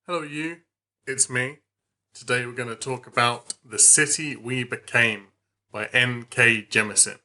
Hello you, it's me. Today we're going to talk about The City We Became by N.K. Jemisin.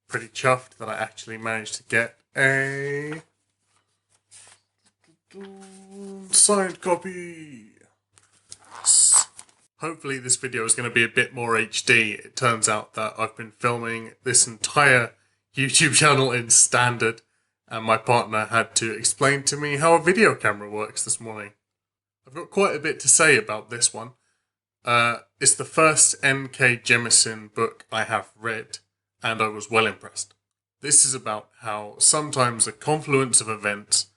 Pretty chuffed that I actually managed to get a signed copy. Hopefully this video is going to be a bit more HD. It turns out that I've been filming this entire YouTube channel in standard and my partner had to explain to me how a video camera works this morning. I've got quite a bit to say about this one. It's the first N.K. Jemisin book I have read, and I was well impressed. This is about how sometimes a confluence of events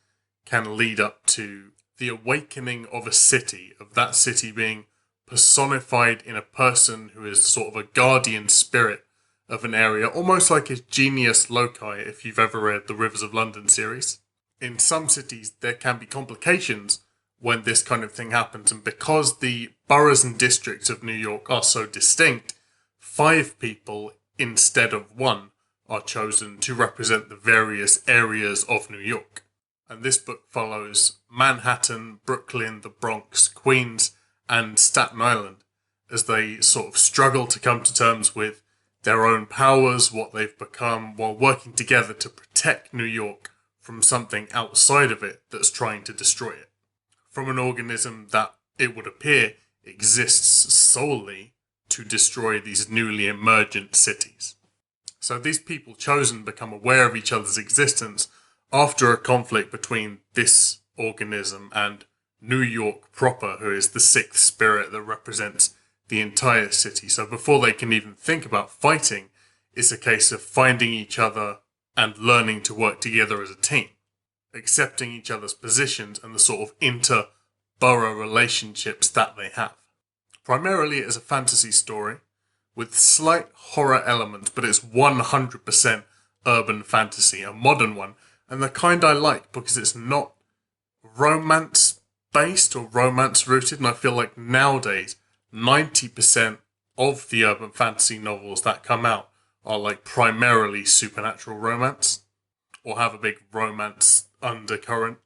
can lead up to the awakening of a city, of that city being personified in a person who is sort of a guardian spirit of an area, almost like a genius loci if you've ever read the Rivers of London series. In some cities, there can be complications when this kind of thing happens, and because the boroughs and districts of New York are so distinct, 5 people instead of 1 are chosen to represent the various areas of New York. And this book follows Manhattan, Brooklyn, the Bronx, Queens, and Staten Island as they sort of struggle to come to terms with their own powers, what they've become, while working together to protect New York from something outside of it that's trying to destroy it. From an organism that, it would appear, exists solely to destroy these newly emergent cities. So these people chosen become aware of each other's existence after a conflict between this organism and New York proper, who is the 6th spirit that represents the entire city. So before they can even think about fighting, it's a case of finding each other and learning to work together as a team, accepting each other's positions and the sort of inter-borough relationships that they have. Primarily it is a fantasy story with slight horror elements, but it's 100% urban fantasy, a modern one, and the kind I like because it's not romance-based or romance-rooted, and I feel like nowadays 90% of the urban fantasy novels that come out are like primarily supernatural romance or have a big romance undercurrent.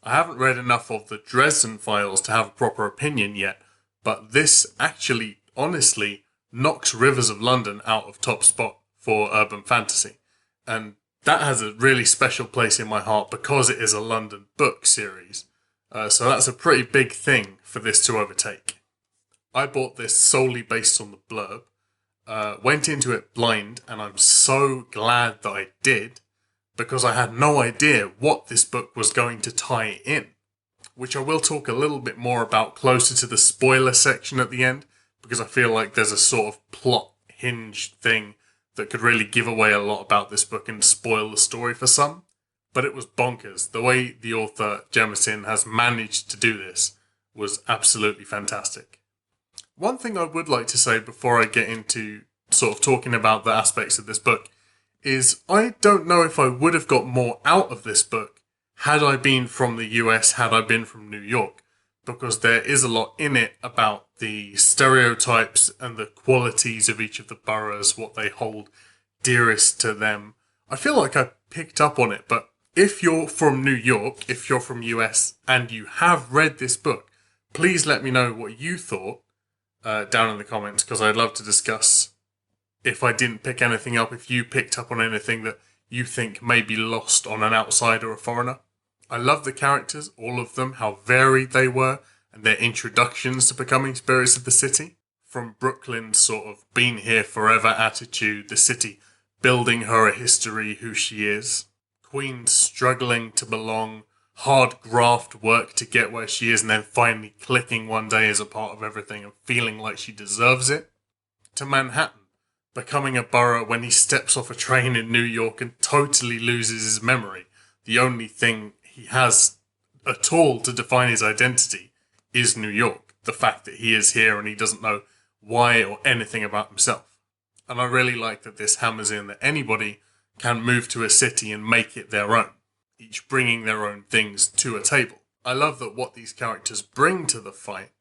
I haven't read enough of the Dresden Files to have a proper opinion yet, but this actually, honestly, knocks Rivers of London out of top spot for urban fantasy. And that has a really special place in my heart because it is a London book series. So that's a pretty big thing for this to overtake. I bought this solely based on the blurb, went into it blind, and I'm so glad that I did, because I had no idea what this book was going to tie in, which I will talk a little bit more about closer to the spoiler section at the end, because I feel like there's a sort of plot hinge thing that could really give away a lot about this book and spoil the story for some. But it was bonkers. The way the author, Jemisin, has managed to do this was absolutely fantastic. One thing I would like to say before I get into sort of talking about the aspects of this book is I don't know if I would have got more out of this book had I been from the US, had I been from New York, because there is a lot in it about the stereotypes and the qualities of each of the boroughs, what they hold dearest to them. I feel like I picked up on it, but if you're from New York, if you're from US, and you have read this book, please let me know what you thought down in the comments, because I'd love to discuss if I didn't pick anything up, if you picked up on anything that you think may be lost on an outsider or a foreigner. I love the characters, all of them, how varied they were, and their introductions to becoming spirits of the city. From Brooklyn's sort of been here forever attitude, the city building her a history, who she is. Queen struggling to belong, hard graft work to get where she is, and then finally clicking one day as a part of everything and feeling like she deserves it. To Manhattan, becoming a borough when he steps off a train in New York and totally loses his memory. The only thing he has at all to define his identity is New York. The fact that he is here and he doesn't know why or anything about himself. And I really like that this hammers in that anybody can move to a city and make it their own, each bringing their own things to a table. I love that what these characters bring to the fight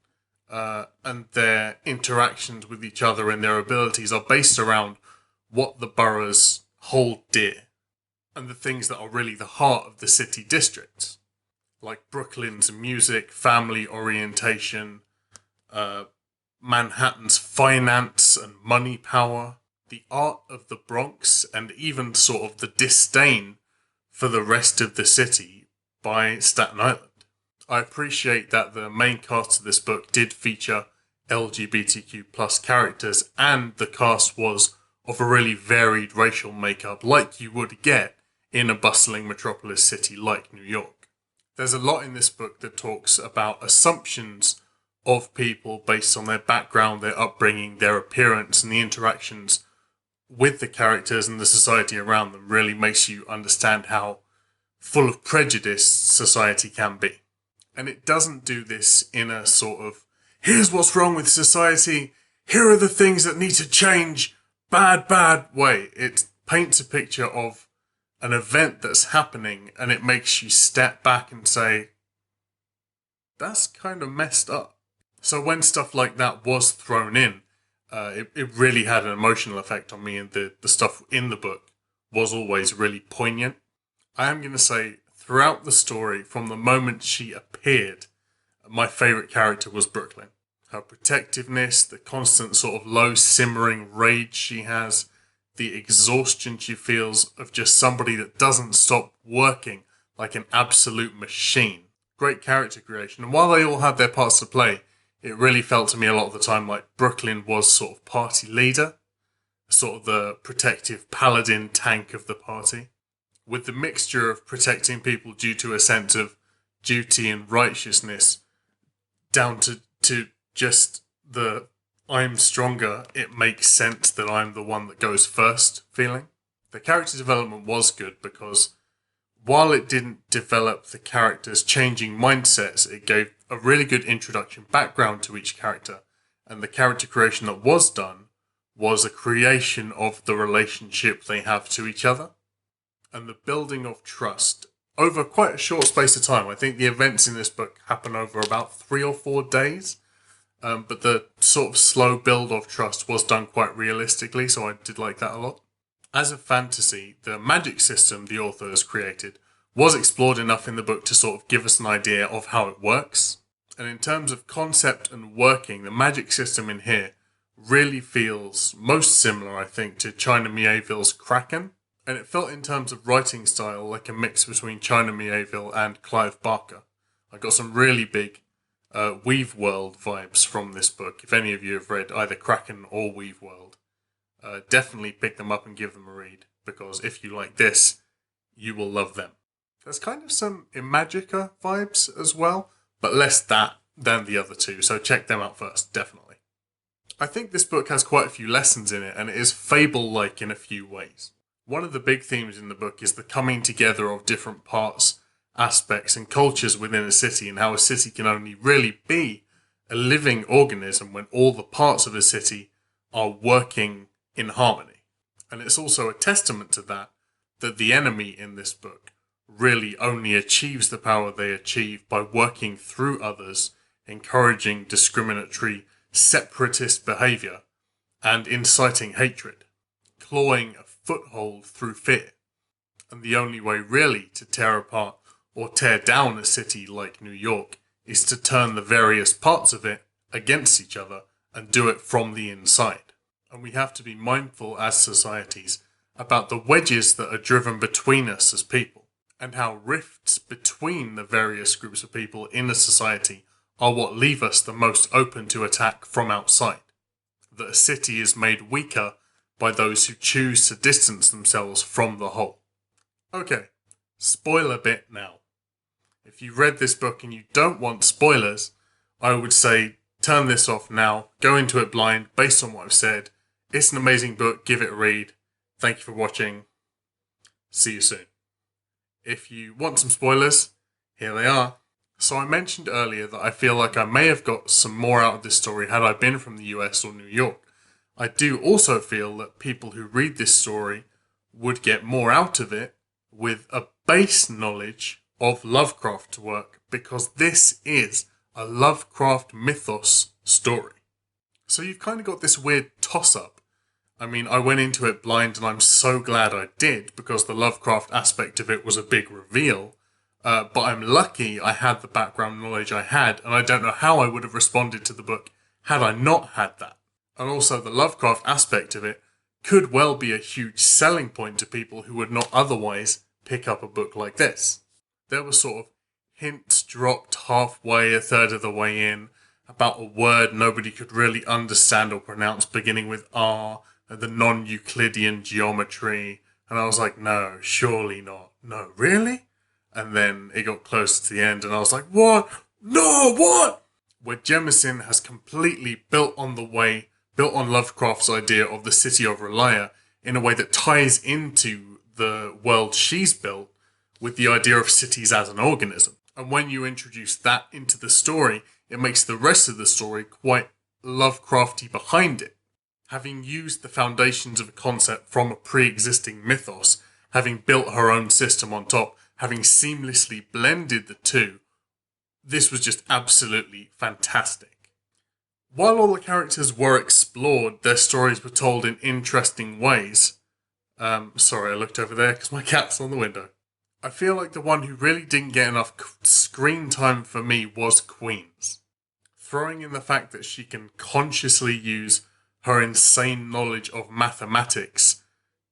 and their interactions with each other and their abilities are based around what the boroughs hold dear and the things that are really the heart of the city districts. like Brooklyn's music, family orientation, Manhattan's finance and money power, the art of the Bronx, and even sort of the disdain for the rest of the city by Staten Island. I appreciate that the main cast of this book did feature LGBTQ plus characters, and the cast was of a really varied racial makeup like you would get in a bustling metropolis city like New York. There's a lot in this book that talks about assumptions of people based on their background, their upbringing, their appearance, and the interactions with the characters and the society around them. Really makes you understand how full of prejudice society can be. And it doesn't do this in a sort of, here's what's wrong with society, here are the things that need to change, bad way. It paints a picture of an event that's happening, and it makes you step back and say, that's kind of messed up. So when stuff like that was thrown in, it really had an emotional effect on me, and the stuff in the book was always really poignant. I am going to say, throughout the story, from the moment she appeared, my favourite character was Brooklyn. Her protectiveness, the constant sort of low simmering rage she has, the exhaustion she feels of just somebody that doesn't stop working like an absolute machine. Great character creation. And while they all had their parts to play, it really felt to me a lot of the time like Brooklyn was sort of party leader, sort of the protective paladin tank of the party, with the mixture of protecting people due to a sense of duty and righteousness down to just the I'm stronger, it makes sense that I'm the one that goes first feeling. The character development was good because while it didn't develop the characters' changing mindsets, it gave a really good introduction background to each character, and the character creation that was done was a creation of the relationship they have to each other and the building of trust over quite a short space of time. I think the events in this book happen over about 3 or 4 days, but the sort of slow build of trust was done quite realistically, so I did like that a lot. As a fantasy, the magic system the author has created was explored enough in the book to sort of give us an idea of how it works. And in terms of concept and working, the magic system in here really feels most similar, I think, to China Mieville's Kraken. And it felt in terms of writing style like a mix between China Mieville and Clive Barker. I got some really big Weave World vibes from this book. If any of you have read either Kraken or Weave World, definitely pick them up and give them a read, because if you like this, you will love them. There's kind of some Imagica vibes as well, but less that than the other two, so check them out first, definitely. I think this book has quite a few lessons in it, and it is fable-like in a few ways. One of the big themes in the book is the coming together of different parts, aspects, and cultures within a city, and how a city can only really be a living organism when all the parts of a city are working in harmony. And it's also a testament to that the enemy in this book really only achieves the power they achieve by working through others, encouraging discriminatory, separatist behaviour, and inciting hatred, clawing a foothold through fear. And the only way really to tear apart or tear down a city like New York is to turn the various parts of it against each other and do it from the inside. And we have to be mindful as societies about the wedges that are driven between us as people, and how rifts between the various groups of people in a society are what leave us the most open to attack from outside. That a city is made weaker by those who choose to distance themselves from the whole. Okay, spoiler bit now. If you read this book and you don't want spoilers, I would say turn this off now, go into it blind based on what I've said. It's an amazing book, give it a read. Thank you for watching. See you soon. If you want some spoilers, here they are. So I mentioned earlier that I feel like I may have got some more out of this story had I been from the US or New York. I do also feel that people who read this story would get more out of it with a base knowledge of Lovecraft work, because this is a Lovecraft mythos story. So you've kind of got this weird toss-up. I mean, I went into it blind and I'm so glad I did, because the Lovecraft aspect of it was a big reveal. But I'm lucky I had the background knowledge I had, and I don't know how I would have responded to the book had I not had that. And also the Lovecraft aspect of it could well be a huge selling point to people who would not otherwise pick up a book like this. There were sort of hints dropped halfway, a third of the way in, about a word nobody could really understand or pronounce beginning with R, and the non-Euclidean geometry, and I was like, no, surely not. No, really? And then it got close to the end, and I was like, what? No, what? Where Jemisin has completely built on Lovecraft's idea of the city of Relia in a way that ties into the world she's built with the idea of cities as an organism. And when you introduce that into the story, it makes the rest of the story quite Lovecrafty behind it. Having used the foundations of a concept from a pre-existing mythos, having built her own system on top, having seamlessly blended the two, this was just absolutely fantastic. While all the characters were explored, their stories were told in interesting ways. Sorry, I looked over there because my cat's on the window. I feel like the one who really didn't get enough screen time for me was Queens. Throwing in the fact that she can consciously use her insane knowledge of mathematics,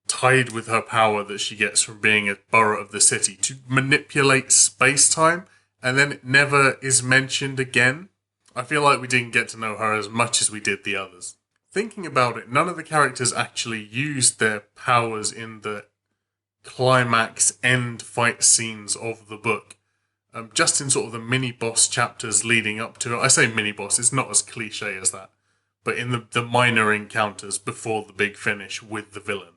tied with her power that she gets from being a borough of the city, to manipulate space-time, and then it never is mentioned again. I feel like we didn't get to know her as much as we did the others. Thinking about it, none of the characters actually used their powers in the climax end fight scenes of the book. Just in sort of the mini-boss chapters leading up to it. I say mini-boss, it's not as cliche as that. But in the minor encounters before the big finish with the villain.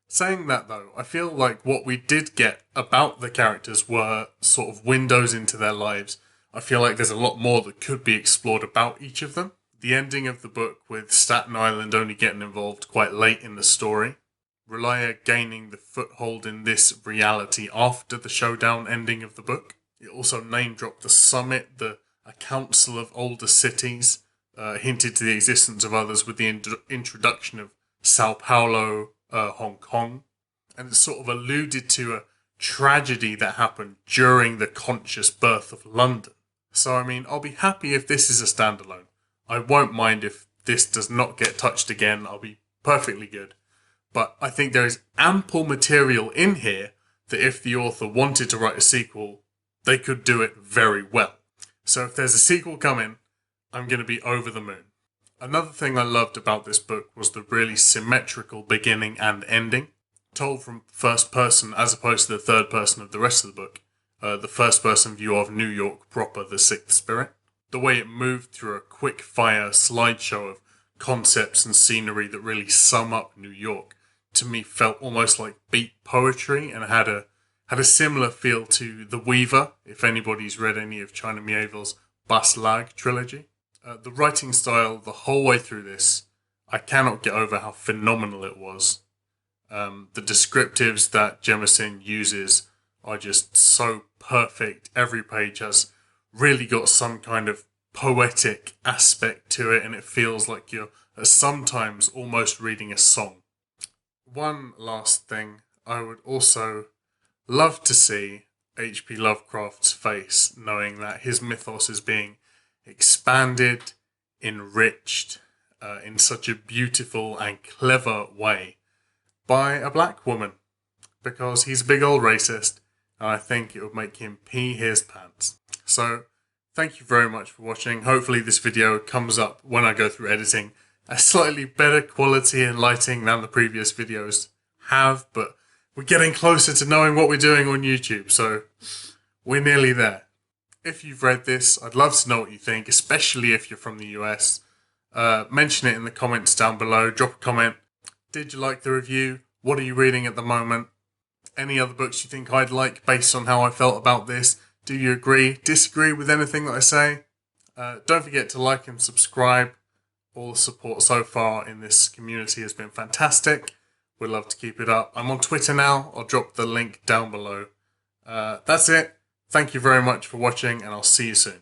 Saying that though, I feel like what we did get about the characters were sort of windows into their lives. I feel like there's a lot more that could be explored about each of them. The ending of the book with Staten Island only getting involved quite late in the story. Relia gaining the foothold in this reality after the showdown ending of the book. It also name-dropped the summit, a council of older cities, hinted to the existence of others with the introduction of Sao Paulo, Hong Kong, and it sort of alluded to a tragedy that happened during the conscious birth of London. So, I mean, I'll be happy if this is a standalone. I won't mind if this does not get touched again. I'll be perfectly good. But I think there is ample material in here that if the author wanted to write a sequel, they could do it very well. So if there's a sequel coming, I'm going to be over the moon. Another thing I loved about this book was the really symmetrical beginning and ending, told from first person as opposed to the third person of the rest of the book. The first person view of New York proper, the Sixth Spirit. The way it moved through a quick fire slideshow of concepts and scenery that really sum up New York, to me felt almost like beat poetry and had a similar feel to The Weaver, if anybody's read any of China Miéville's Bas Lag trilogy. The writing style the whole way through this, I cannot get over how phenomenal it was. The descriptives that Jemisin uses are just so perfect. Every page has really got some kind of poetic aspect to it, and it feels like you're sometimes almost reading a song. One last thing, I would also love to see H.P. Lovecraft's face, knowing that his mythos is being expanded, enriched in such a beautiful and clever way by a black woman, because he's a big old racist, and I think it would make him pee his pants. So, thank you very much for watching. Hopefully this video comes up when I go through editing a slightly better quality and lighting than the previous videos have, but we're getting closer to knowing what we're doing on YouTube, so we're nearly there. If you've read this, I'd love to know what you think, especially if you're from the US. Mention it in the comments down below. Drop a comment. Did you like the review? What are you reading at the moment? Any other books you think I'd like based on how I felt about this? Do you agree? Disagree with anything that I say? Don't forget to like and subscribe. All the support so far in this community has been fantastic. We'd love to keep it up. I'm on Twitter now. I'll drop the link down below. That's it. Thank you very much for watching, and I'll see you soon.